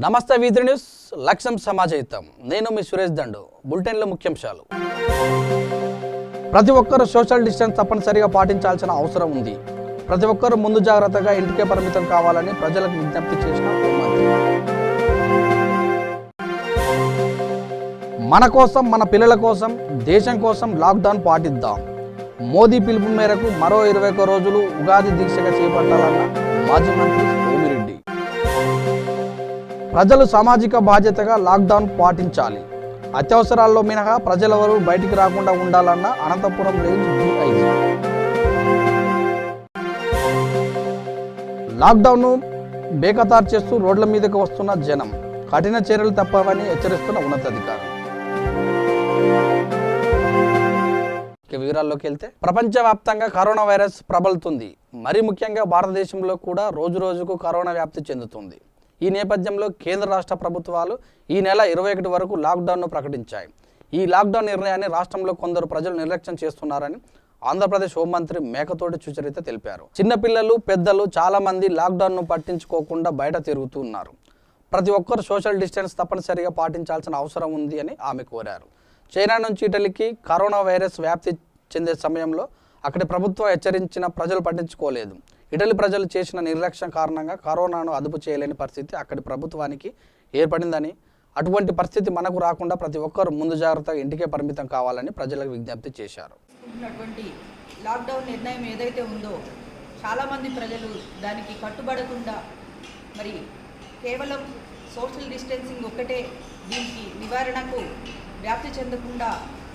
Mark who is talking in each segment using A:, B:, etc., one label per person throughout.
A: నమస్తే వీధి న్యూస్ లక్ష్యం సమాజహితం. నేను మీ సురేష్ దండు. బులెటిన్లో ముఖ్యాంశాలు. ప్రతి ఒక్కరూ సోషల్ డిస్టెన్స్ తప్పనిసరిగా పాటించాల్సిన అవసరం ఉంది. ప్రతి ఒక్కరూ ముందు జాగ్రత్తగా ఇంటికే పరిమితం కావాలని ప్రజలకు విజ్ఞప్తి చేసిన హోంమంత్రి. మన కోసం, మన పిల్లల కోసం, దేశం కోసం లాక్డౌన్ పాటిద్దాం. మోదీ పిలుపు మేరకు మరో 21 రోజులు ఉగాది దీక్షగా చేపట్టాలన్న మాజీ మంత్రి సోమిరెడ్డి. ప్రజలు సామాజిక బాధ్యతగా లాక్డౌన్ పాటించాలి. అత్యవసరాల్లో మినహా ప్రజలెవరూ బయటికి రాకుండా ఉండాలన్న అనంతపురం రేంజ్ డిఐజీ. లాక్డౌన్ను బేఖతారు చేస్తూ రోడ్ల మీదకు వస్తున్న జనం. కఠిన చర్యలు తప్పవని హెచ్చరిస్తున్న ఉన్నతాధికారులు. వివరాల్లోకి వెళ్తే, ప్రపంచవ్యాప్తంగా కరోనా వైరస్ ప్రబలుతుంది. మరీ ముఖ్యంగా భారతదేశంలో కూడా రోజు రోజుకు కరోనా వ్యాప్తి చెందుతుంది. ఈ నేపథ్యంలో కేంద్ర రాష్ట్ర ప్రభుత్వాలు ఈ నెల 21 వరకు లాక్డౌన్ను ప్రకటించాయి. ఈ లాక్డౌన్ నిర్ణయాన్ని రాష్ట్రంలో కొందరు ప్రజలు నిర్లక్ష్యం చేస్తున్నారని ఆంధ్రప్రదేశ్ హోంమంత్రి మేకతోటి సుచరిత తెలిపారు. చిన్నపిల్లలు, పెద్దలు చాలా మంది లాక్డౌన్ను పట్టించుకోకుండా బయట తిరుగుతున్నారు. ప్రతి ఒక్కరు సోషల్ డిస్టెన్స్ తప్పనిసరిగా పాటించాల్సిన అవసరం ఉంది అని ఆమె కోరారు. చైనా నుంచి ఇటలీకి కరోనా వైరస్ వ్యాప్తి చెందే సమయంలో అక్కడి ప్రభుత్వం హెచ్చరించిన ప్రజలు పట్టించుకోలేదు. ఇటలీ ప్రజలు చేసిన నిర్లక్ష్యం కారణంగా కరోనాను అదుపు చేయలేని పరిస్థితి అక్కడి ప్రభుత్వానికి ఏర్పడిందని, అటువంటి పరిస్థితి మనకు రాకుండా ప్రతి ఒక్కరు ముందు జాగ్రత్తగా ఇంటికే పరిమితం కావాలని ప్రజలకు విజ్ఞప్తి చేశారు.
B: లాక్డౌన్ నిర్ణయం ఏదైతే ఉందో చాలామంది ప్రజలు దానికి కట్టుబడకుండా మరి కేవలం సోషల్ డిస్టెన్సింగ్ ఒక్కటే దీనికి నివారణకు వ్యాప్తి చెందకుండా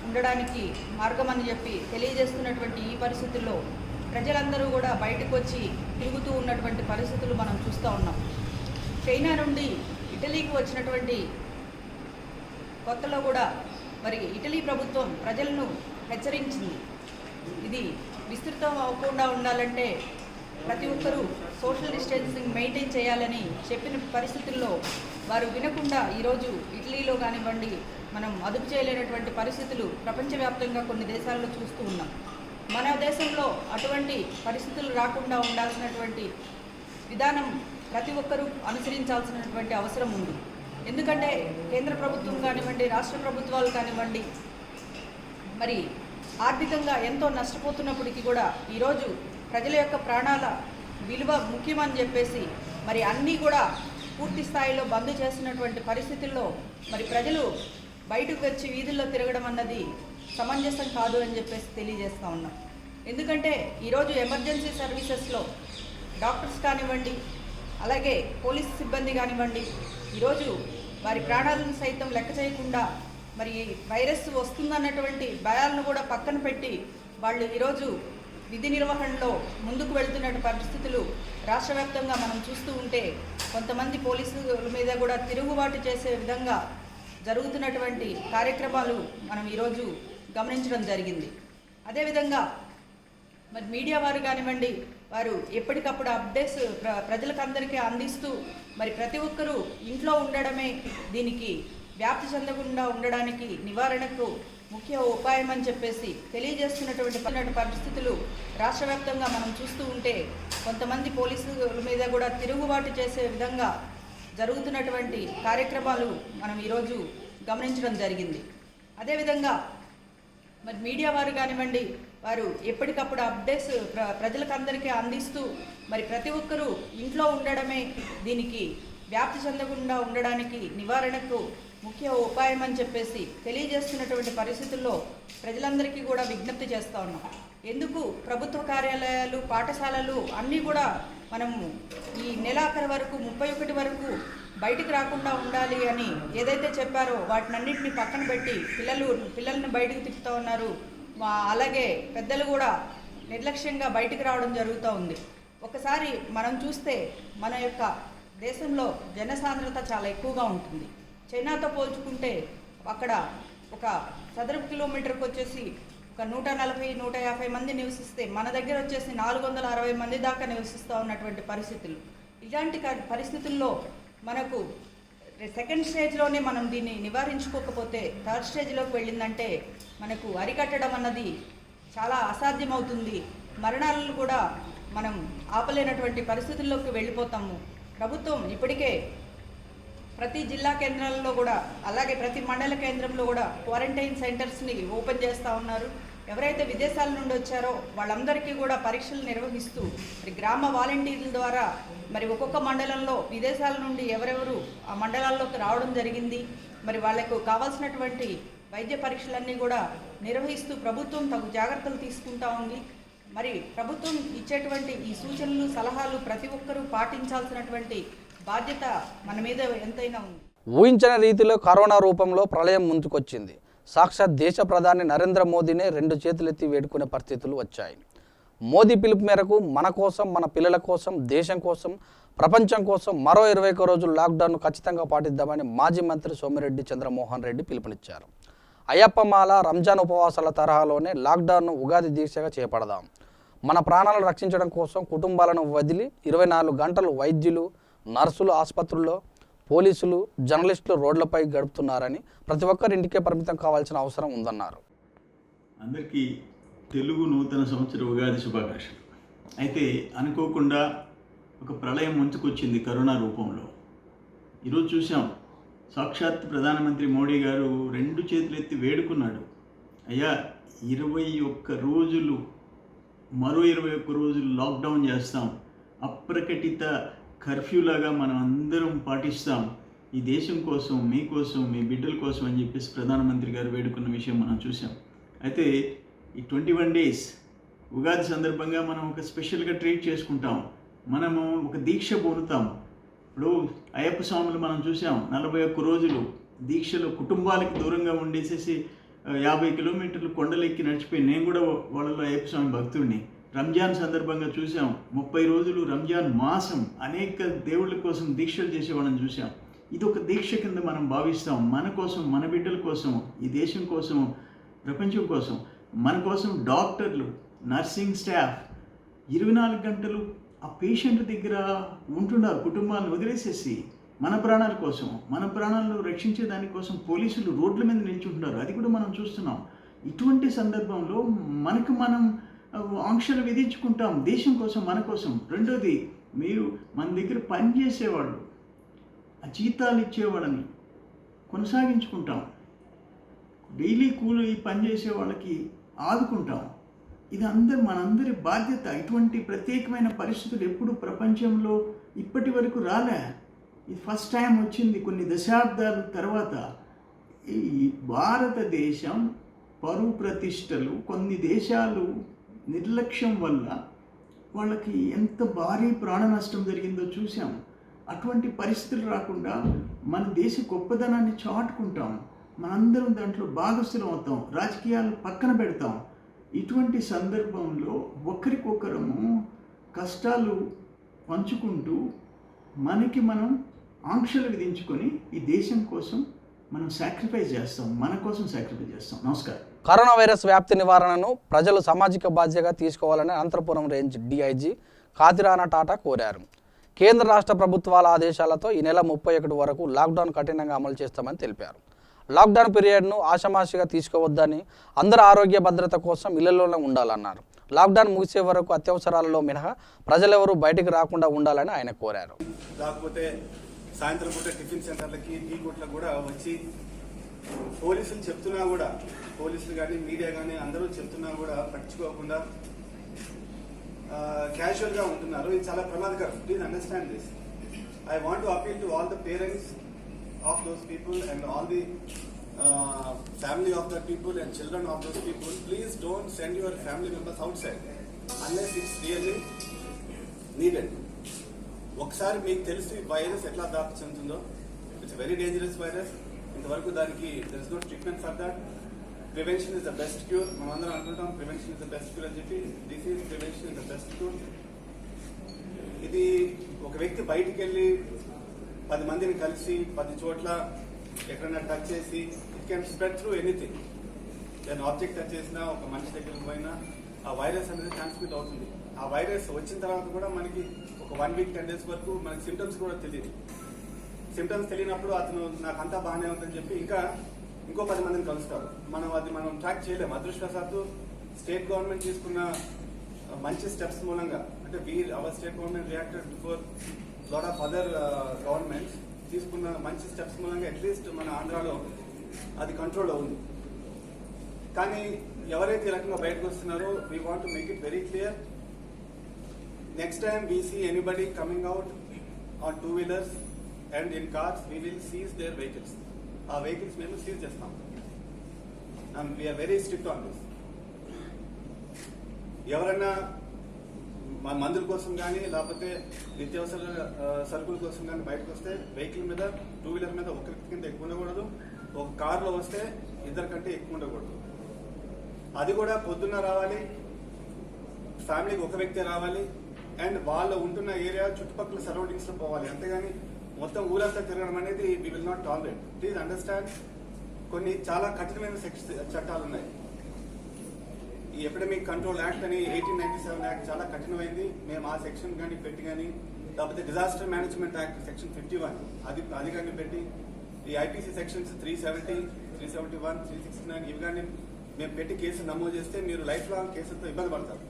B: ఉండడానికి మార్గం అని చెప్పి తెలియజేస్తున్నటువంటి ఈ పరిస్థితుల్లో ప్రజలందరూ కూడా బయటకు వచ్చి తిరుగుతూ ఉన్నటువంటి పరిస్థితులు మనం చూస్తూ ఉన్నాం. చైనా నుండి ఇటలీకి వచ్చినటువంటి కొత్తలో కూడా మరి ఇటలీ ప్రభుత్వం ప్రజలను హెచ్చరించింది. ఇది విస్తృతం అవ్వకుండా ఉండాలంటే ప్రతి ఒక్కరూ సోషల్ డిస్టెన్సింగ్ మెయింటైన్ చేయాలని చెప్పిన పరిస్థితుల్లో వారు వినకుండా ఈరోజు ఇటలీలో కానివ్వండి మనం అదుపు చేయలేనటువంటి పరిస్థితులు ప్రపంచవ్యాప్తంగా కొన్ని దేశాల్లో చూస్తూ ఉన్నాం. మన దేశంలో అటువంటి పరిస్థితులు రాకుండా ఉండాల్సినటువంటి విధానం ప్రతి ఒక్కరూ అనుసరించాల్సినటువంటి అవసరం ఉంది. ఎందుకంటే కేంద్ర ప్రభుత్వం కానివ్వండి, రాష్ట్ర ప్రభుత్వాలు కానివ్వండి మరి ఆర్థికంగా ఎంతో నష్టపోతున్నప్పటికీ కూడా ఈరోజు ప్రజల యొక్క ప్రాణాల విలువ ముఖ్యమని చెప్పేసి మరి అన్నీ కూడా పూర్తి స్థాయిలో బంద్ చేసినటువంటి పరిస్థితుల్లో మరి ప్రజలు బయటకు వచ్చి వీధుల్లో తిరగడం అన్నది సమంజసం కాదు అని చెప్పేసి తెలియజేస్తూ ఉన్నాం. ఎందుకంటే ఈరోజు ఎమర్జెన్సీ సర్వీసెస్లో డాక్టర్స్ కానివ్వండి, అలాగే పోలీస్ సిబ్బంది కానివ్వండి ఈరోజు వారి ప్రాణాలను సైతం లెక్క చేయకుండా మరి వైరస్ వస్తుందన్నటువంటి భయాలను కూడా పక్కన పెట్టి వాళ్ళు ఈరోజు విధి నిర్వహణలో ముందుకు వెళుతున్న పరిస్థితులు రాష్ట్ర వ్యాప్తంగా మనం చూస్తూ ఉంటే కొంతమంది పోలీసుల మీద కూడా తిరుగుబాటు చేసే విధంగా జరుగుతున్నటువంటి కార్యక్రమాలు మనం ఈరోజు గమనించడం జరిగింది. అదేవిధంగా మరి మీడియా వారు కానివ్వండి వారు ఎప్పటికప్పుడు అప్డేట్స్ ప్రజలకు అందరికీ అందిస్తూ మరి ప్రతి ఒక్కరూ ఇంట్లో ఉండడమే దీనికి వ్యాప్తి చెందకుండా ఉండడానికి నివారణకు ముఖ్య ఉపాయం అని చెప్పేసి తెలియజేస్తున్నటువంటి పరిస్థితులు రాష్ట్ర వ్యాప్తంగా మనం చూస్తూ ఉంటే కొంతమంది పోలీసుల మీద కూడా తిరుగుబాటు చేసే విధంగా జరుగుతున్నటువంటి కార్యక్రమాలు మనం ఈరోజు గమనించడం జరిగింది. అదేవిధంగా మరి మీడియా వారు కానివ్వండి వారు ఎప్పటికప్పుడు అప్డేట్స్ ప్రజలకు అందరికీ అందిస్తూ మరి ప్రతి ఒక్కరూ ఇంట్లో ఉండడమే దీనికి వ్యాప్తి చెందకుండా ఉండడానికి నివారణకు ముఖ్య ఉపాయం అని చెప్పేసి తెలియజేస్తున్నటువంటి పరిస్థితుల్లో ప్రజలందరికీ కూడా విజ్ఞప్తి చేస్తూ ఉన్నాం. ఎందుకు ప్రభుత్వ కార్యాలయాలు, పాఠశాలలు అన్నీ కూడా మనము ఈ నెలాఖరు వరకు 31 వరకు బయటికి రాకుండా ఉండాలి అని ఏదైతే చెప్పారో వాటినన్నింటినీ పక్కన పెట్టి పిల్లల్ని బయటకు తిప్పుతూ ఉన్నారు. అలాగే పెద్దలు కూడా నిర్లక్ష్యంగా బయటికి రావడం జరుగుతూ ఉంది. ఒకసారి మనం చూస్తే మన యొక్క దేశంలో జనసాంద్రత చాలా ఎక్కువగా ఉంటుంది. చైనాతో పోల్చుకుంటే అక్కడ ఒక చదరపు కిలోమీటర్కి వచ్చేసి ఒక 140-150 మంది నివసిస్తే మన దగ్గర వచ్చేసి 460 మంది దాకా నివసిస్తూ ఉన్నటువంటి పరిస్థితులు. ఇలాంటి పరిస్థితుల్లో మనకు సెకండ్ స్టేజ్లోనే మనం దీన్ని నివారించుకోకపోతే థర్డ్ స్టేజ్లోకి వెళ్ళిందంటే మనకు అరికట్టడం అన్నది చాలా అసాధ్యమవుతుంది. మరణాలను కూడా మనం ఆపలేనటువంటి పరిస్థితుల్లోకి వెళ్ళిపోతాము. ప్రభుత్వం ఇప్పటికే ప్రతి జిల్లా కేంద్రాల్లో కూడా అలాగే ప్రతి మండల కేంద్రంలో కూడా క్వారంటైన్ సెంటర్స్ని ఓపెన్ చేస్తూ ఉన్నారు. ఎవరైతే విదేశాల నుండి వచ్చారో వాళ్ళందరికీ కూడా పరీక్షలు నిర్వహిస్తూ మరి గ్రామ వాలంటీర్ల ద్వారా మరి ఒక్కొక్క మండలంలో విదేశాల నుండి ఎవరెవరు ఆ మండలాల్లోకి రావడం జరిగింది, మరి వాళ్లకు కావాల్సినటువంటి వైద్య పరీక్షలన్నీ కూడా నిర్వహిస్తూ ప్రభుత్వం తగు జాగ్రత్తలు తీసుకుంటా ఉంది. మరి ప్రభుత్వం ఇచ్చేటువంటి ఈ సూచనలు సలహాలు ప్రతి ఒక్కరూ పాటించాల్సినటువంటి బాధ్యత మన మీద ఎంతైనా ఉంది.
A: ఊహించని రీతిలో కరోనా రూపంలో ప్రళయం ముందుకొచ్చింది. సాక్షాత్ దేశ ప్రధాని నరేంద్ర మోదీనే 2 చేతులెత్తి వేడుకునే పరిస్థితులు వచ్చాయి. మోదీ పిలుపు మేరకు మన కోసం, మన పిల్లల కోసం, దేశం కోసం, ప్రపంచం కోసం మరో 21 రోజులు లాక్డౌన్ను ఖచ్చితంగా పాటిద్దామని మాజీ మంత్రి సోమిరెడ్డి చంద్రమోహన్ రెడ్డి పిలుపునిచ్చారు. అయ్యప్పమాల, రంజాన్ ఉపవాసాల తరహాలోనే లాక్డౌన్ను ఉగాది దీక్షగా చేపడదాం. మన ప్రాణాలను రక్షించడం కోసం కుటుంబాలను వదిలి 24 గంటలు వైద్యులు, నర్సులు ఆసుపత్రుల్లో, పోలీసులు, జర్నలిస్టులు రోడ్లపై గడుపుతున్నారని, ప్రతి ఒక్కరి ఇంటికే పరిమితం కావాల్సిన అవసరం ఉందన్నారు.
C: అందరికీ తెలుగు నూతన సంవత్సర ఉగాది శుభాకాంక్షలు. అయితే అనుకోకుండా ఒక ప్రళయం ముంచుకొచ్చింది కరోనా రూపంలో. ఈరోజు చూసాం, సాక్షాత్ ప్రధానమంత్రి మోడీ గారు 2 చేతులెత్తి వేడుకున్నాడు. అయ్యా 21 రోజులు, మరో 21 రోజులు లాక్డౌన్ చేస్తాం, అప్రకటిత కర్ఫ్యూలాగా మనం అందరం పాటిస్తాం, ఈ దేశం కోసం, మీకోసం, మీ బిడ్డల కోసం అని చెప్పేసి ప్రధానమంత్రి గారు వేడుకున్న విషయం మనం చూసాం. అయితే ఈ 21 డేస్ ఉగాది సందర్భంగా మనం ఒక స్పెషల్గా ట్రీట్ చేసుకుంటాం, మనము ఒక దీక్ష పొందుతాం. ఇప్పుడు అయ్యప్ప స్వాములు మనం చూసాం, 41 రోజులు దీక్షలో కుటుంబాలకు దూరంగా ఉండేసేసి 50 కిలోమీటర్లు కొండలెక్కి నడిచిపోయి, నేను కూడా వాళ్ళలో అయ్యప్ప స్వామి భక్తుడిని. రంజాన్ సందర్భంగా చూసాం, 30 రోజులు రంజాన్ మాసం అనేక దేవుళ్ళ కోసం దీక్షలు చేసేవాళ్ళని చూసాం. ఇది ఒక దీక్ష కింద మనం భావిస్తాం. మన కోసం, మన బిడ్డల కోసం, ఈ దేశం కోసం, ప్రపంచం కోసం, మన కోసం డాక్టర్లు, నర్సింగ్ స్టాఫ్ 24 గంటలు ఆ పేషెంట్ దగ్గర ఉంటున్నారు. కుటుంబాలను వదిలేసేసి మన ప్రాణాల కోసం, మన ప్రాణాలను రక్షించే దానికోసం పోలీసులు రోడ్ల మీద నిల్చుంటున్నారు. అది కూడా మనం చూస్తున్నాం. ఇటువంటి సందర్భంలో మనకు మనం ఆంక్షలు విధించుకుంటాం, దేశం కోసం, మన కోసం. రెండోది, మీరు మన దగ్గర పనిచేసేవాళ్ళు, ఆ జీతాలు ఇచ్చేవాళ్ళని కొనసాగించుకుంటాం, డైలీ కూలి పనిచేసే వాళ్ళకి ఆదుకుంటాం. ఇది మనందరి బాధ్యత. ఇటువంటి ప్రత్యేకమైన పరిస్థితులు ఎప్పుడు ప్రపంచంలో ఇప్పటి వరకు రాలే. ఇది ఫస్ట్ టైం వచ్చింది కొన్ని దశాబ్దాల తర్వాత. ఈ భారతదేశం పరువు ప్రతిష్టలు, కొన్ని దేశాలు నిర్లక్ష్యం వల్ల వాళ్ళకి ఎంత భారీ ప్రాణ నష్టం జరిగిందో చూసాం. అటువంటి పరిస్థితులు రాకుండా మన దేశ గొప్పదనాన్ని చాటుకుంటాం, మనందరం దాంట్లో భాగస్థులం అవుతాం, రాజకీయాలు పక్కన పెడతాం. ఇటువంటి సందర్భంలో ఒకరికొకరము కష్టాలు పంచుకుంటూ మనకి మనం ఆంక్షలు విధించుకొని ఈ దేశం కోసం మనం సాక్రిఫైస్ చేస్తాం, మన కోసం సాక్రిఫైస్ చేస్తాం. నమస్కారం.
A: కరోనా వైరస్ వ్యాప్తి నివారణను ప్రజలు సామాజిక బాధ్యతగా తీసుకోవాలని అనంతపురం రేంజ్ డీఐజీ కాతిరాణ టాటా కోరారు. కేంద్ర రాష్ట్ర ప్రభుత్వాల ఆదేశాలతో ఈ నెల 31 వరకు లాక్డౌన్ కఠినంగా అమలు చేస్తామని తెలిపారు. లాక్డౌన్ పీరియడ్ను ఆషామాషిగా తీసుకోవద్దని, అందరి ఆరోగ్య భద్రత కోసం ఇళ్లలోనే ఉండాలన్నారు. లాక్డౌన్ ముగిసే వరకు అత్యవసరాలలో మినహా ప్రజలెవరూ బయటికి రాకుండా ఉండాలని ఆయన కోరారు.
D: లేకపోతే సాయంత్రం పూట టిఫిన్ సెంటర్లకి, టీ కొట్లకు కూడా వచ్చి పోలీసులు చెప్తున్నా కూడా, పోలీసులు కానీ మీడియా కానీ అందరూ చెప్తున్నా కూడా పట్టించుకోకుండా క్యాజువల్గా ఉంటున్నారు. ఇది చాలా ప్రమాదకరం. Please understand this. I want to appeal to all the parents of those people and all the family of the people and children of those people. Please don't send your family members outside unless it's really needed. ఒకసారి మీకు తెలుసు ఈ virus ఎట్లా వ్యాప్తి చెందుతుందో. It's very dangerous virus. ఇంతవరకు దానికి there is no treatment for that. Prevention is the best cure. మనం అందరం అనుకుంటాం prevention is the best cure అని చెప్పి. Disease prevention is the best cure. ఇది ఒక వ్యక్తి బయటికి వెళ్ళి 10 మందిని కలిసి 10 చోట్ల ఎక్కడైనా టచ్ చేసి it can spread through anything. దాని ఆబ్జెక్ట్ టచ్ చేసినా, ఒక మనిషి దగ్గరికి పోయినా ఆ వైరస్ అనేది ట్రాన్స్మిట్ అవుతుంది. ఆ వైరస్ వచ్చిన తర్వాత కూడా మనకి ఒక 1 వీక్ 10 డేస్ వరకు మనకి సిమ్టమ్స్ కూడా తెలియదు. సిమ్టమ్స్ తెలియనప్పుడు అతను నాకు అంతా బాగానే ఉందని చెప్పి ఇంకో 10 మందిని కలుస్తారు. మనం ట్రాక్ చేయలేము. అదృష్టవశాత్తు స్టేట్ గవర్నమెంట్ తీసుకున్న మంచి స్టెప్స్ మూలంగా, అంటే our state government reacted before lot of other governments. తీసుకున్న మంచి స్టెప్స్ మూలంగా అట్లీస్ట్ మన ఆంధ్రాలో అది కంట్రోల్లో ఉంది. కానీ ఎవరైతే ఈ రకంగా బయటకు వస్తున్నారో we want to make it very clear. Next time we see anybody coming out on 2-wheelers and in cars we will seize their vehicles. ఆ వెహికల్స్ మేము సీజ్ చేస్తాం and we are very strict on this. ఎవరైనా మందుల కోసం కానీ లేకపోతే నిత్యావసర సరుకుల కోసం కానీ బయటకు వస్తే వెహికల్ మీద 2-wheeler మీద ఒక వ్యక్తి కింద ఎక్కువ ఉండకూడదు, ఒక కార్లో వస్తే 2 కంటే ఎక్కువ ఉండకూడదు. అది కూడా పొద్దున్న రావాలి, ఫ్యామిలీకి ఒక వ్యక్తి రావాలి అండ్ వాళ్ళు ఉంటున్న ఏరియా చుట్టుపక్కల సరౌండింగ్స్లో పోవాలి. అంతేగాని మొత్తం ఊరంతా తిరగడం అనేది we will not tolerate. Please understand, కొన్ని చాలా కఠినమైన చట్టాలు ఉన్నాయి. ఈ ఎపిడమిక్ కంట్రోల్ యాక్ట్ అని 1897 యాక్ట్ చాలా కఠినమైంది. మేము ఆ సెక్షన్ కానీ పెట్టి కానీ, లేకపోతే డిజాస్టర్ మేనేజ్మెంట్ యాక్ట్ సెక్షన్ 51 అది కానీ పెట్టి, ఈ ఐపీసీ సెక్షన్స్ 370, 371, 369 ఇవి కానీ మేము పెట్టి కేసు నమోదు చేస్తే మీరు లైఫ్ లాంగ్ కేసులతో ఇబ్బంది పడతారు.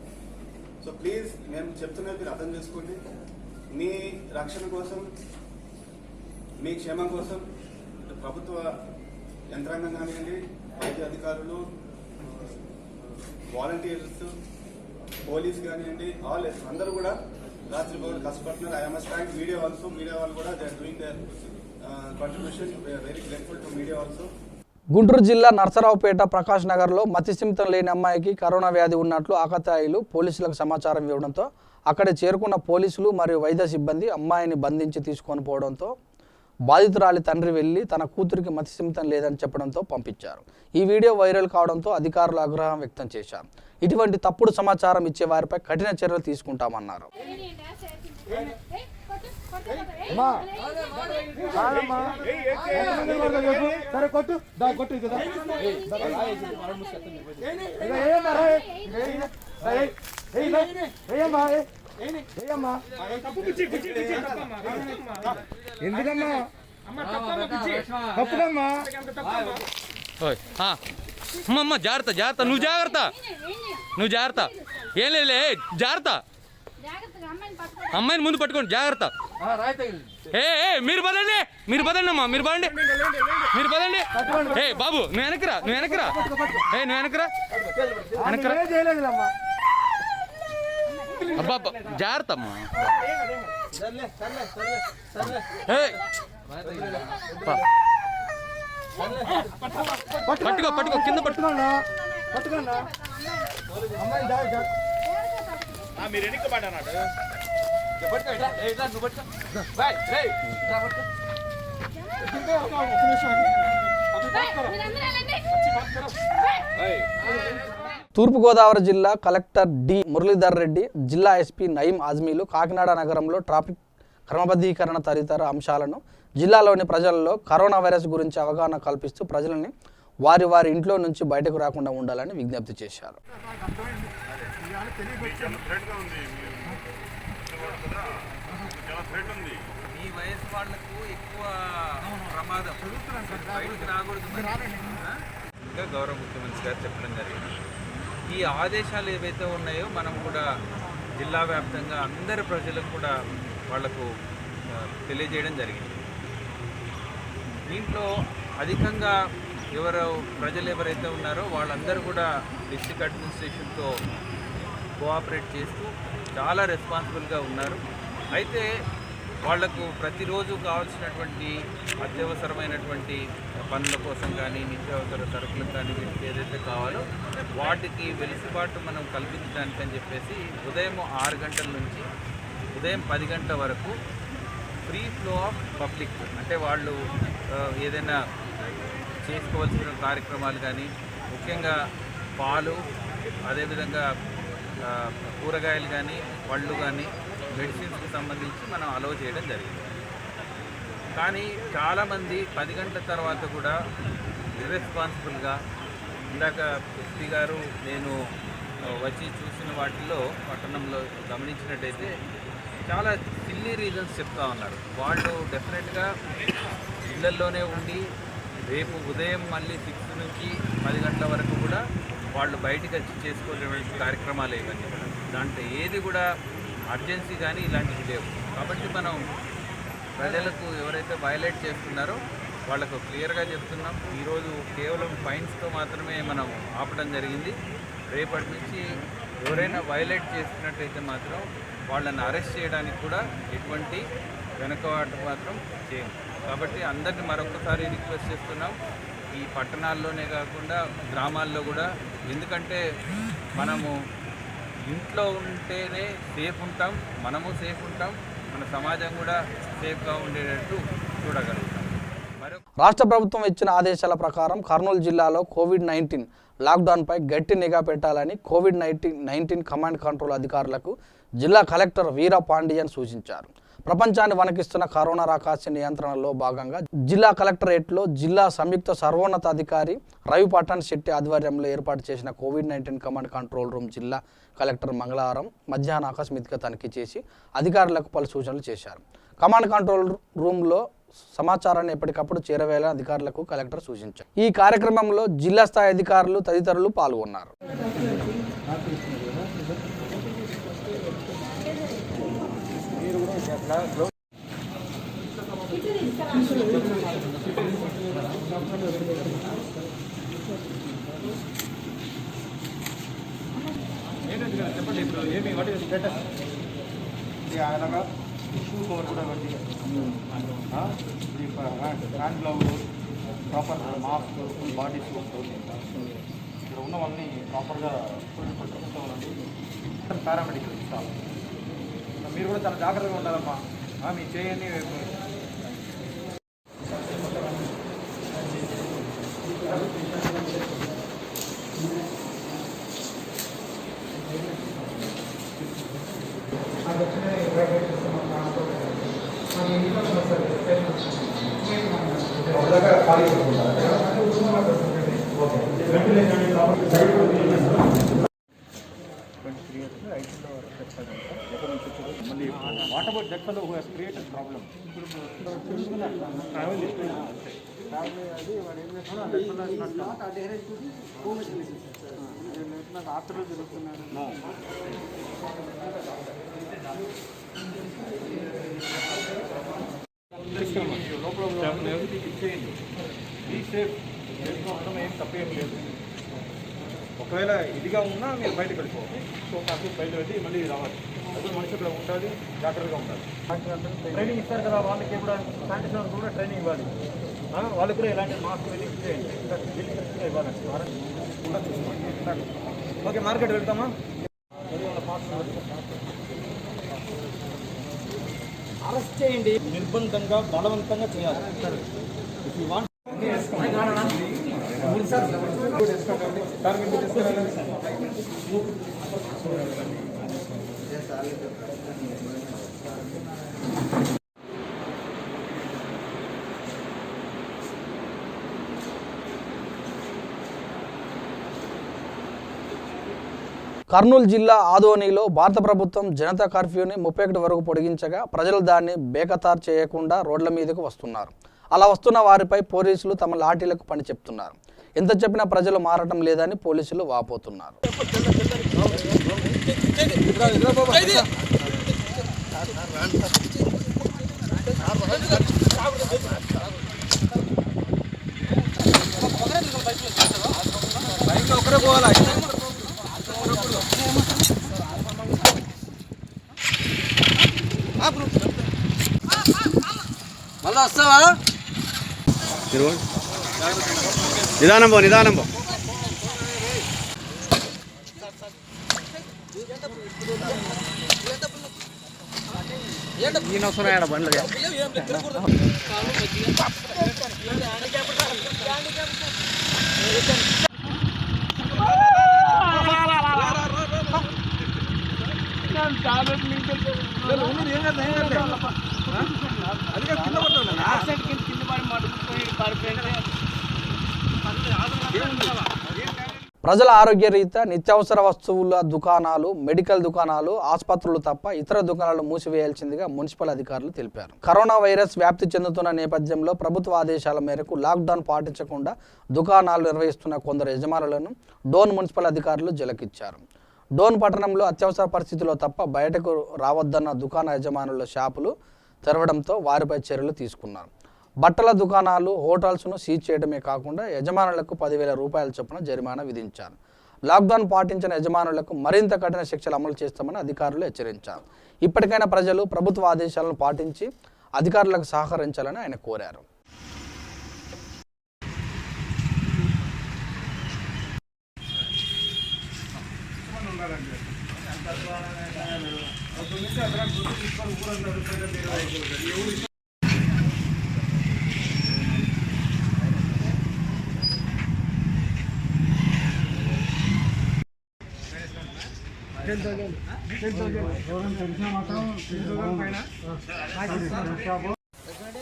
D: సో ప్లీజ్ మేము చెప్తున్నది మీరు అర్థం చేసుకోండి. మీ రక్షణ కోసం, మీ క్షేమం కోసం ప్రభుత్వ యంత్రాంగం కానివ్వండి, వైద్య అధికారులు, వాలంటీర్స్, పోలీస్ కానివ్వండి, అందరూ కూడా రాత్రి పౌరులు కష్టపడుతున్నారు. I must thank media also. Media వాళ్ళు కూడా they are doing their contribution. We are very grateful to media also.
A: Guntur జిల్లా నర్సరావుపేట ప్రకాష్ నగర్లో మతిస్థిమితం లేని అమ్మాయికి కరోనా వ్యాధి ఉన్నట్లు ఆకతాయిలు పోలీసులకు సమాచారం ఇవ్వడంతో అక్కడ చేరుకున్న పోలీసులు మరియు వైద్య సిబ్బంది అమ్మాయిని బంధించి తీసుకొని పోవడంతో బాధితురాలి తండ్రి వెళ్లి తన కూతురికి మతిస్థిమితం లేదని చెప్పడంతో పంపించారు. ఈ వీడియో వైరల్ కావడంతో అధికారులు ఆగ్రహం వ్యక్తం చేశారు. ఇటువంటి తప్పుడు సమాచారం ఇచ్చే వారిపై కఠిన చర్యలు తీసుకుంటామన్నారు.
E: ఎందుకమ్మా తప్పుదమ్మా
F: అమ్మమ్మ జాగ్రత్త జాగ్రత్త నువ్వు జాగ్రత్త ఏం లేదులే జాగ్రత్త అమ్మాయిని ముందు పట్టుకోండి జాగ్రత్త మీరు పదండి అమ్మా మీరు పదండి ఏ బాబు నువ్వు వెనకరా అబ్బా జాగ్రత్త అమ్మా పట్టుకో కింద పట్టుకున్నా
E: మీరు ఎన్నిక పడ్డాడు
A: తూర్పుగోదావరి జిల్లా కలెక్టర్ డి మురళీధర్ రెడ్డి, జిల్లా ఎస్పీ నయీం ఆజ్మీలు కాకినాడ నగరంలో ట్రాఫిక్ క్రమబద్ధీకరణ తదితర అంశాలను జిల్లాలోని ప్రజలలో కరోనా వైరస్ గురించి అవగాహన కల్పిస్తూ ప్రజలని వారి ఇంట్లో నుంచి బయటకు రాకుండా ఉండాలని విజ్ఞప్తి చేశారు.
G: ఈ వయసు వాళ్లకు ఎక్కువ ప్రమాదం, బయటకు రాకూడదు. ఇంకా గౌరవ ముఖ్యమంత్రి గారు చెప్పడం జరిగింది. ఈ ఆదేశాలు ఏవైతే ఉన్నాయో మనం కూడా జిల్లా వ్యాప్తంగా అందరి ప్రజలకు కూడా వాళ్లకు తెలియజేయడం జరిగింది. దీంట్లో అధికంగా ప్రజలు ఎవరైతే ఉన్నారో వాళ్ళందరూ కూడా డిస్ట్రిక్ట్ అడ్మినిస్ట్రేషన్తో కోఆపరేట్ చేస్తూ చాలా రెస్పాన్సిబుల్గా ఉన్నారు. అయితే వాళ్లకు ప్రతిరోజు కావాల్సినటువంటి అత్యవసరమైనటువంటి పనుల కోసం కానీ, నిత్యావసర సరుకులకు కానీ, వీటికి ఏదైతే కావాలో వాటికి వెలుసుబాటు మనం కల్పించడానికి అని చెప్పేసి ఉదయం 6 గంటల నుంచి ఉదయం 10 గంటల వరకు ఫ్రీ ఫ్లో ఆఫ్ పబ్లిక్, అంటే వాళ్ళు ఏదైనా చేసుకోవాల్సిన కార్యక్రమాలు కానీ, ముఖ్యంగా పాలు, అదేవిధంగా కూరగాయలు కానీ, పళ్ళు కానీ, మెడిసిన్స్కి సంబంధించి మనం అలౌ చేయడం జరిగింది. కానీ చాలామంది 10 గంటల తర్వాత కూడా ఇర్రెస్పాన్సిబుల్గా, ఇందాక ఎస్పీ గారు నేను వచ్చి చూసిన వాటిల్లో పట్టణంలో గమనించినట్టయితే చాలా సిల్లీ రీజన్స్ చెప్తా ఉన్నారు. వాళ్ళు డెఫినెట్గా ఇళ్లల్లోనే ఉండి రేపు ఉదయం మళ్ళీ 6 నుంచి 10 గంటల వరకు కూడా వాళ్ళు బయటికి వచ్చి చేసుకోలేని కార్యక్రమాలు ఇవన్నీ. దాంట్లో ఏది కూడా అర్జెన్సీ కానీ ఇలాంటివి లేవు. కాబట్టి మనం ప్రజలకు ఎవరైతే వైలేట్ చేస్తున్నారో వాళ్ళకు క్లియర్గా చెప్తున్నాం. ఈరోజు కేవలం ఫైన్స్తో మాత్రమే మనం ఆపడం జరిగింది. రేపటి నుంచి ఎవరైనా వైలేట్ చేస్తున్నట్టయితే మాత్రం వాళ్ళని అరెస్ట్ చేయడానికి కూడా ఎటువంటి వెనకబాటు మాత్రం చేయం. కాబట్టి అందరినీ మరొకసారి రిక్వెస్ట్ చేస్తున్నాం, ఈ పట్టణాల్లోనే కాకుండా గ్రామాల్లో కూడా. ఎందుకంటే మనము ఇంట్లో ఉంటేనే సేఫ్ ఉంటాం, మనము సేఫ్ ఉంటాం, మన సమాజం కూడా సేఫ్గా ఉండేటట్టు చూడగలుగుతాం.
A: రాష్ట్ర ప్రభుత్వం ఇచ్చిన ఆదేశాల ప్రకారం కర్నూలు జిల్లాలో కోవిడ్-19 లాక్డౌన్పై గట్టి నిఘా పెట్టాలని కోవిడ్-19 కమాండ్ కంట్రోల్ అధికారులకు జిల్లా కలెక్టర్ వీర పాండియన్ సూచించారు. ప్రపంచాన్ని వణికిస్తున్న కరోనా రాకాసి నియంత్రణలో భాగంగా జిల్లా కలెక్టరేట్లో జిల్లా సంయుక్త సర్వోన్నతాధికారి రవి పట్టణ్ శెట్టి ఆధ్వర్యంలో ఏర్పాటు చేసిన కోవిడ్-19 కమాండ్ కంట్రోల్ రూమ్ జిల్లా కలెక్టర్ మంగళవారం మధ్యాహ్నం ఆకస్మికంగా తనిఖీ చేసి అధికారులకు పలు సూచనలు చేశారు. కమాండ్ కంట్రోల్ రూమ్లో సమాచారాన్ని ఎప్పటికప్పుడు చేరవేయాలని అధికారులకు కలెక్టర్ సూచించారు. ఈ కార్యక్రమంలో జిల్లా స్థాయి అధికారులు తదితరులు పాల్గొన్నారు.
E: అలాగా షూ కవర్ కూడా పెట్టి hand gloves, proper mask, full body soap, ఇక్కడ ఉన్న వాళ్ళని ప్రాపర్గా ఫుల్ పట్టుకుంటూ ఉండండి. పారామెడికల్ స్టాఫ్ మీరు కూడా చాలా జాగ్రత్తగా ఉండాలమ్మా. మీ చేయని what about that fellow who has created problem? Travel అది వాడు ఏం చేస్తున్నాడు నాకు ఆఫ్టర్ జరుగుతున్నాడు. లోపల ఇచ్చేయండి. ఈ సేఫ్ ఉండడం ఏం తప్పేం లేదు. ఒకవేళ ఇదిగా ఉన్నా మీరు బయటకు వెళ్ళిపోవాలి. సో కాసేపు బయట వెళ్ళి మళ్ళీ రావాలి. అసలు మనిషి ఇక్కడ ఉండాలి, జాగ్రత్తగా ఉండాలి. ట్రైనింగ్ ఇస్తారు కదా, వాళ్ళకి కూడా శానిటైజర్ కూడా ట్రైనింగ్ ఇవ్వాలి. వాళ్ళకి కూడా ఇలాంటి మాస్క్ వెళ్ళి ఇచ్చేయండి, ఇవ్వాలి. కూడా తీసుకోండి. Okay, market వెళ్తామా? అరెస్ట్ చేయండి, నిర్బంధంగా బలవంతంగా చేయాలి. ఇఫ్ యూ వాంట్
A: కర్నూలు జిల్లా ఆదోనిలో భారత ప్రభుత్వం జనతా కర్ఫ్యూని 31 వరకు పొడిగించగా ప్రజలు దాన్ని బేఖతారు చేయకుండా రోడ్ల మీదకు వస్తున్నారు. అలా వస్తున్న వారిపై పోలీసులు తమ లాఠీలకు పని చెప్తున్నారు. ఎంత చెప్పినా ప్రజలు మారటం లేదని పోలీసులు వాపోతున్నారు.
H: మళ్ళా వస్తావా? నిదానం పో, నిదానం పో. ఈయన వస్తున్నాయా బండ్లు?
A: ప్రజల ఆరోగ్య రీత్యా నిత్యావసర వస్తువుల దుకాణాలు, మెడికల్ దుకాణాలు, ఆసుపత్రులు తప్ప ఇతర దుకాణాలు మూసివేయాల్సిందిగా మున్సిపల్ అధికారులు తెలిపారు. కరోనా వైరస్ వ్యాప్తి చెందుతున్న నేపథ్యంలో ప్రభుత్వ ఆదేశాల మేరకు లాక్డౌన్ పాటించకుండా దుకాణాలు నిర్వహిస్తున్న కొందరు యజమానులను డోన్ మున్సిపల్ అధికారులు జలకిచ్చారు. డోన్ పట్టణంలో అత్యవసర పరిస్థితుల్లో తప్ప బయటకు రావద్దన్న దుకాణ యజమానుల షాపులు తెరవడంతో వారిపై చర్యలు తీసుకున్నారు. బట్టల దుకాణాలు, హోటల్స్ను సీజ్ చేయడమే కాకుండా యజమానులకు 10,000 రూపాయల చొప్పున జరిమానా విధించారు. లాక్డౌన్ పాటించిన యజమానులకు మరింత కఠిన శిక్షలు అమలు చేస్తామని అధికారులు హెచ్చరించారు. ఇప్పటికైనా ప్రజలు ప్రభుత్వ ఆదేశాలను పాటించి అధికారులకు సహకరించాలని ఆయన కోరారు.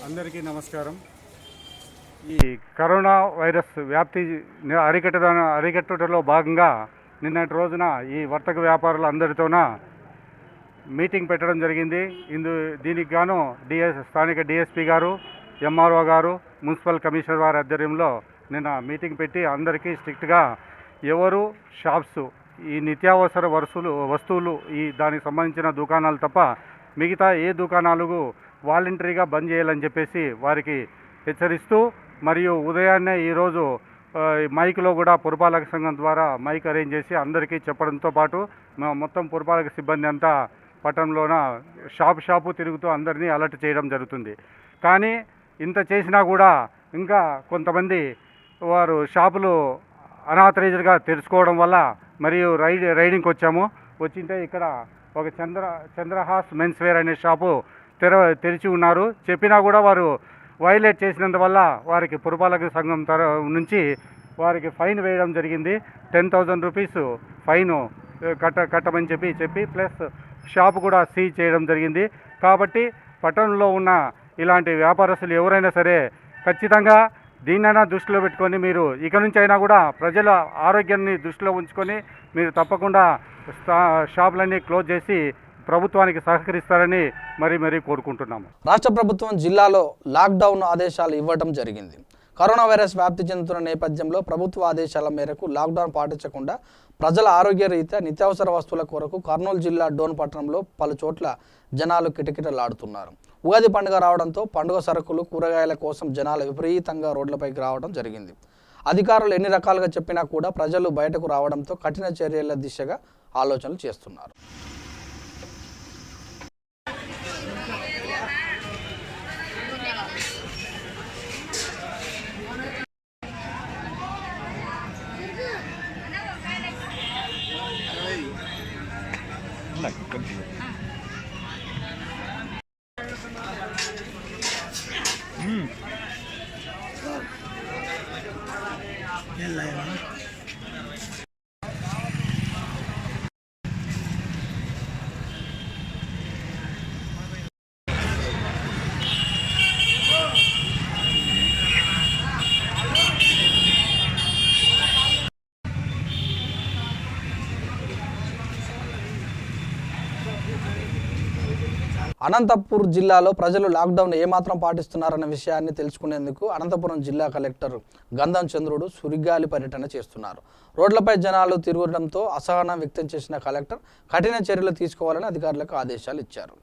I: అందరికీ నమస్కారం. ఈ కరోనా వైరస్ వ్యాప్తి అరికట్టుటలో భాగంగా నిన్నటి రోజున ఈ వర్తక వ్యాపారులు అందరితోన మీటింగ్ పెట్టడం జరిగింది. దీనికి గాను స్థానిక డిఎస్పీ గారు, ఎంఆర్ఓ గారు, మున్సిపల్ కమిషనర్ వారి ఆధ్వర్యంలో నిన్న మీటింగ్ పెట్టి అందరికీ స్ట్రిక్ట్గా ఎవరు షాప్స్, ఈ నిత్యావసర వస్తువులు దానికి సంబంధించిన దుకాణాలు తప్ప మిగతా ఏ దుకాణాలకు వాలంటరీగా బంద్ చేయాలని చెప్పేసి వారికి హెచ్చరిస్తూ, మరియు ఉదయాన్నే ఈరోజు మైక్లో కూడా పురపాలక సంఘం ద్వారా మైక్ అరేంజ్ చేసి అందరికీ చెప్పడంతో పాటు మొత్తం పురపాలక సిబ్బంది అంతా పట్టణంలోన షాపు తిరుగుతూ అందరినీ అలర్ట్ చేయడం జరుగుతుంది. కానీ ఇంత చేసినా కూడా ఇంకా కొంతమంది వారు షాపులు అనాథరైజ్డ్గా తెరుచుకోవడం వల్ల మరియు రైడింగ్కి వచ్చింటే ఇక్కడ ఒక చంద్రహాస్ మెన్స్ వేర్ అనే షాపు తెరిచి ఉన్నారు. చెప్పినా కూడా వారు వైలేట్ చేసినందువల్ల వారికి పురపాలక సంఘం నుంచి వారికి ఫైన్ వేయడం జరిగింది. 10,000 రూపీస్ ఫైన్ కట్టమని చెప్పి ప్లస్ షాపు కూడా సీజ్ చేయడం జరిగింది. కాబట్టి పట్టణంలో ఉన్న ఇలాంటి వ్యాపారస్తులు ఎవరైనా సరే ఖచ్చితంగా దీన్నైనా దృష్టిలో పెట్టుకొని మీరు ఇక నుంచి అయినా కూడా ప్రజల ఆరోగ్యాన్ని దృష్టిలో ఉంచుకొని మీరు తప్పకుండా షాపులన్నీ క్లోజ్ చేసి ప్రభుత్వానికి సహకరిస్తారని మరీ కోరుకుంటున్నాము.
A: రాష్ట్ర ప్రభుత్వం జిల్లాలో లాక్డౌన్ ఆదేశాలు ఇవ్వడం జరిగింది. కరోనా వైరస్ వ్యాప్తి చెందుతున్న నేపథ్యంలో ప్రభుత్వ ఆదేశాల మేరకు లాక్డౌన్ పాటించకుండా ప్రజల ఆరోగ్య రీత్యా నిత్యావసర వస్తువుల కొరకు కర్నూలు జిల్లా డోన్ పట్టణంలో పలు చోట్ల జనాలు కిటకిటలాడుతున్నారు. ఉగాది పండుగ రావడంతో పండుగ సరుకులు, కూరగాయల కోసం జనాలు విపరీతంగా రోడ్లపైకి రావడం జరిగింది. అధికారులు ఎన్ని రకాలుగా చెప్పినా కూడా ప్రజలు బయటకు రావడంతో కఠిన చర్యల దిశగా ఆలోచనలు చేస్తున్నారు. అనంతపూర్ జిల్లాలో ప్రజలు లాక్డౌన్ ఏమాత్రం పాటిస్తున్నారన్న విషయాన్ని తెలుసుకునేందుకు అనంతపురం జిల్లా కలెక్టర్ గంధం చంద్రుడు సురిగాలి పర్యటన చేస్తున్నారు. రోడ్లపై జనాలు తిరగడంతో అసహనం వ్యక్తం చేసిన కలెక్టర్ కఠిన చర్యలు తీసుకోవాలని అధికారులకు ఆదేశాలు ఇచ్చారు.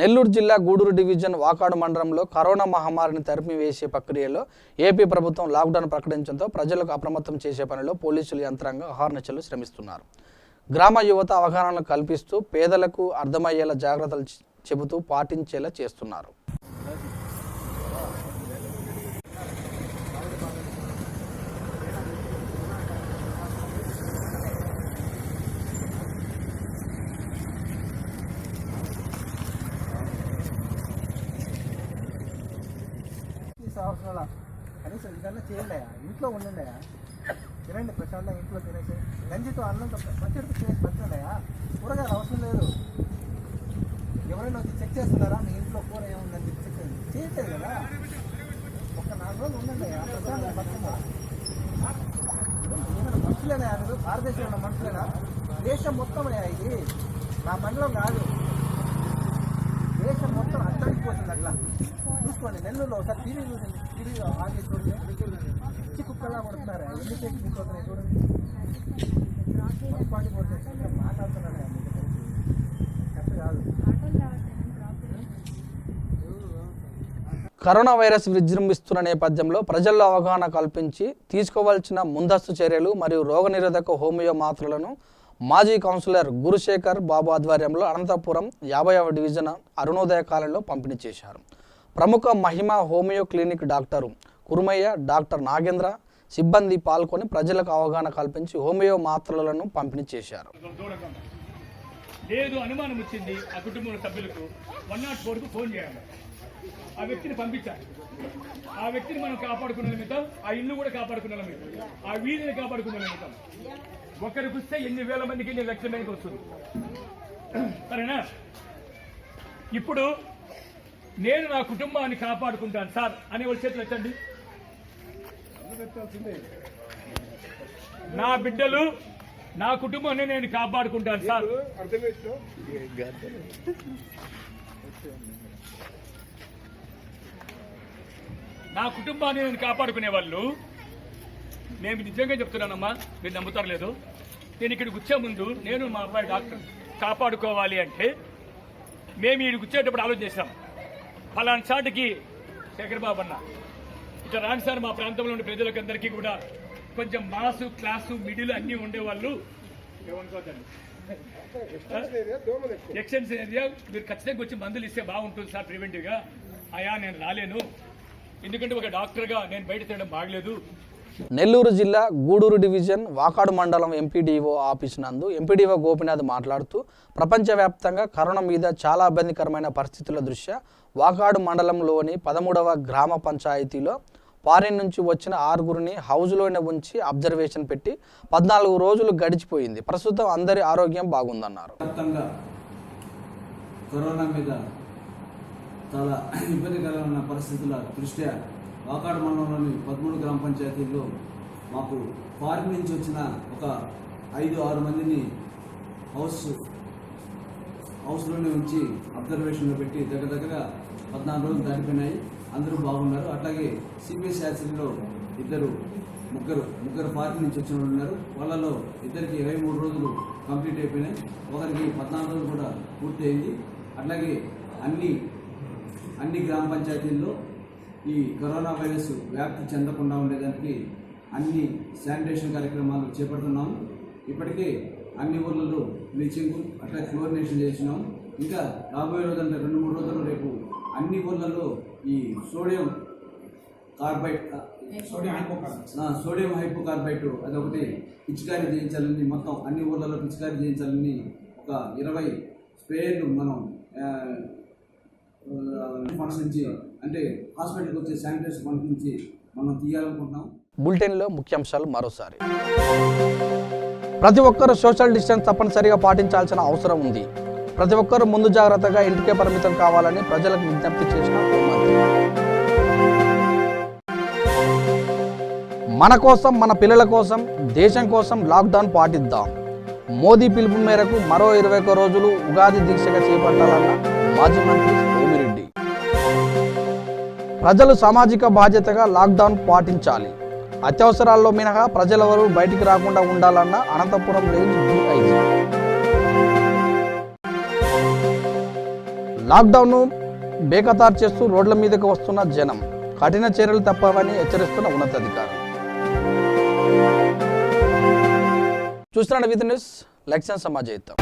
A: నెల్లూరు జిల్లా గూడూరు డివిజన్ వాకాడు మండలంలో కరోనా మహమ్మారిని తరిమివేసే ప్రక్రియలో ఏపీ ప్రభుత్వం లాక్డౌన్ ప్రకటించడంతో ప్రజలకు అప్రమత్తం చేసే పనిలో పోలీసులు యంత్రాంగం అహర్నిశలు శ్రమిస్తున్నారు. గ్రామ యువత అవగాహనలు కల్పిస్తూ పేదలకు అర్థమయ్యేలా జాగ్రత్తలు చెబుతూ పాటించేలా చేస్తున్నారు.
J: సంవత్సరాల కనీసం ఇదన్నా చేయండి, ఇంట్లో ఉండండి, తినండి ప్రశాంతంగా, ఇంట్లో తినేసి గంజితో అన్నంతో పచ్చడితో చేసి పెట్టండి, కూరగాయలు అవసరం లేదు. ఎవరైనా వచ్చి చెక్ చేస్తున్నారా మీ ఇంట్లో కూర ఏముందని చెప్పి చెక్ చేయట్లేదు కదా. ఒక 4 రోజులు ఉండండి ప్రశాంతంగా బతుకున్నా. ఏమైనా మనుషులేనా అసలు? భారతదేశంలో మనుషులేనా? దేశం మొత్తం ఇది నా మండలం కాదు, దేశం మొత్తం అట్టడిపోతుంది. అట్లా చూసుకోండి. నెల్లూరులో ఒకసారి టీవీ చూసింది, టీవీ ఆగి చూడండి, పిచ్చి కుక్కలా పడుతున్నారు. ఎన్ని చేసిపోతున్నాయి చూడండి. పాటి పోతుంది మాట్లాడుతున్నాను కరెక్ట్ కాదు.
A: కరోనా వైరస్ విజృంభిస్తున్న నేపథ్యంలో ప్రజల్లో అవగాహన కల్పించి తీసుకోవాల్సిన ముందస్తు చర్యలు మరియు రోగనిరోధక హోమియో మాత్రలను మాజీ కౌన్సిలర్ గురుశేఖర్ బాబు ఆధ్వర్యంలో అనంతపురం 50వ డివిజన్ అరుణోదయ కాలనీలో పంపిణీ చేశారు. ప్రముఖ Mahima homeo clinic doctor Kurumayya, doctor Nagendra సిబ్బంది పాల్గొని ప్రజలకు అవగాహన కల్పించి హోమియో మాత్రలను పంపిణీ చేశారు.
K: లేదు అనుమానం వచ్చింది ఆ కుటుంబ సభ్యులకు 104కు ఫోన్ చేయాలి, ఆ వ్యక్తిని పంపించాలి. ఆ వ్యక్తిని మనం కాపాడుకున్న నిమిత్తం ఆ ఇల్లు కూడా కాపాడుకున్న నిమిత్తం ఆ వీధిని కాపాడుకున్న నిమిత్తం ఒకరికి వస్తే 8,000 మందికి 8 లక్షల మందికి వస్తుంది. సరేనా? ఇప్పుడు నేను నా కుటుంబాన్ని కాపాడుకుంటాను సార్ అనే వాళ్ళ చేతులు ఎత్తండి. నా బిడ్డలు నా కుటుంబాన్ని నేను కాపాడుకుంటాను సార్. నా కుటుంబాన్ని నేను కాపాడుకునే వాళ్ళు, నేను నిజంగా చెప్తున్నానమ్మా, మీరు నమ్ముతారు లేదు, నేను ఇక్కడికి వచ్చే ముందు నేను మా అబ్బాయి డాక్టర్ కాపాడుకోవాలి అంటే మేము ఇక్కడికి వచ్చేటప్పుడు ఆలోచన చేస్తాం. ఫలానా చాటుకి శేఖర్ బాబు అన్న ఇట్లా రాని సార్, మా ప్రాంతంలో ఉండే ప్రజలకు అందరికీ కూడా కొంచెం మాసు క్లాసు మిడిల్ అన్నీ ఉండేవాళ్ళు ఏమనుకోదండి, ఎక్స్టెన్షన్ ఏరియా మీరు ఖచ్చితంగా వచ్చి మందులు ఇస్తే బాగుంటుంది సార్ ప్రివెంటివ్గా. అయా నేను రాలేను, ఎందుకంటే ఒక డాక్టర్గా నేను బయట తినడం బాగలేదు.
A: నెల్లూరు జిల్లా గూడూరు డివిజన్ వాకాడు మండలం ఎంపీడీఓ ఆఫీస్ నందు ఎంపీడీఓ గోపినాథ్ మాట్లాడుతూ ప్రపంచవ్యాప్తంగా కరోనా మీద చాలా ఇబ్బందికరమైన పరిస్థితుల దృష్ట్యా వాకాడు మండలంలోని 13వ గ్రామ పంచాయతీలో ఫారిన్ నుంచి వచ్చిన 6గురిని హౌజ్లోనే ఉంచి అబ్జర్వేషన్ పెట్టి 14 రోజులు గడిచిపోయింది. ప్రస్తుతం అందరి ఆరోగ్యం బాగుందన్నారు.
L: కరోనా మీద చాలా ఇబ్బందికరమైన పరిస్థితుల దృష్ట్యా వాకాడు మండలంలోని 13 గ్రామ పంచాయతీల్లో మాకు ఫారిన్ నుంచి వచ్చిన ఒక 5-6 మందిని హౌస్లోనే ఉంచి అబ్జర్వేషన్లో పెట్టి దగ్గర 14 రోజులు దాటిపోయినాయి. అందరూ బాగున్నారు. అట్లాగే సిపిఎస్ యాక్సిడెంట్లో ముగ్గురు ఫారిన్ నుంచి వచ్చిన వాళ్ళు ఉన్నారు. వాళ్ళలో ఇద్దరికి 23 రోజులు కంప్లీట్ అయిపోయినాయి, ఒకరికి 14 రోజులు కూడా పూర్తి అయింది. అట్లాగే అన్ని గ్రామ పంచాయతీల్లో ఈ కరోనా వైరస్ వ్యాప్తి చెందకుండా ఉండేదానికి అన్ని శానిటేషన్ కార్యక్రమాలు చేపడుతున్నాము. ఇప్పటికే అన్ని ఊళ్ళలో బ్లీచింగ్ అట్లా క్లోరినేషన్ చేసినాము. ఇంకా రాబోయే రోజులంటే 2-3 రోజుల్లో రేపు అన్ని ఊళ్ళల్లో ఈ సోడియం హైపోకార్బైట్ అదొకటి పిచికారీ చేయించాలని, మొత్తం అన్ని ఊళ్ళల్లో పిచికారీ చేయించాలని ఒక 20 స్ప్రేయర్లు మనం ఫండ్స్ నుంచి, అంటే హాస్పిటల్కి వచ్చే శానిటైజర్ ఫండ్స్ నుంచి మనం తీయాలనుకుంటున్నాం.
A: బులెటిన్లో ముఖ్యాంశాలు మరోసారి. ప్రతి ఒక్కరూ సోషల్ డిస్టెన్స్ తప్పనిసరిగా పాటించాల్సిన అవసరం ఉంది. ప్రతి ఒక్కరూ ముందు జాగ్రత్తగా ఇంటికే పరిమితం కావాలని ప్రజలకు విజ్ఞప్తి చేసిన హోంమంత్రి. మన కోసం, మన పిల్లల కోసం, దేశం కోసం లాక్డౌన్ పాటిద్దాం. మోదీ పిలుపు మేరకు మరో 21 రోజులు ఉగాది దీక్షగా చేపట్టాలన్న మాజీ మంత్రి సోమిరెడ్డి. ప్రజలు సామాజిక బాధ్యతగా లాక్డౌన్ పాటించాలి. అత్యవసరాల్లో మినహా ప్రజలెవరూ బయటికి రాకుండా ఉండాలన్న అనంతపురం రేంజ్ డీఐజీ. లాక్డౌన్ను బేఖతారు చేస్తూ రోడ్ల మీదకు వస్తున్న జనం, కఠిన చర్యలు తప్పవని హెచ్చరిస్తున్న ఉన్నతాధికారులు. చూస్తున్న విత్ న్యూస్, లక్ష్యం సమాజయితం.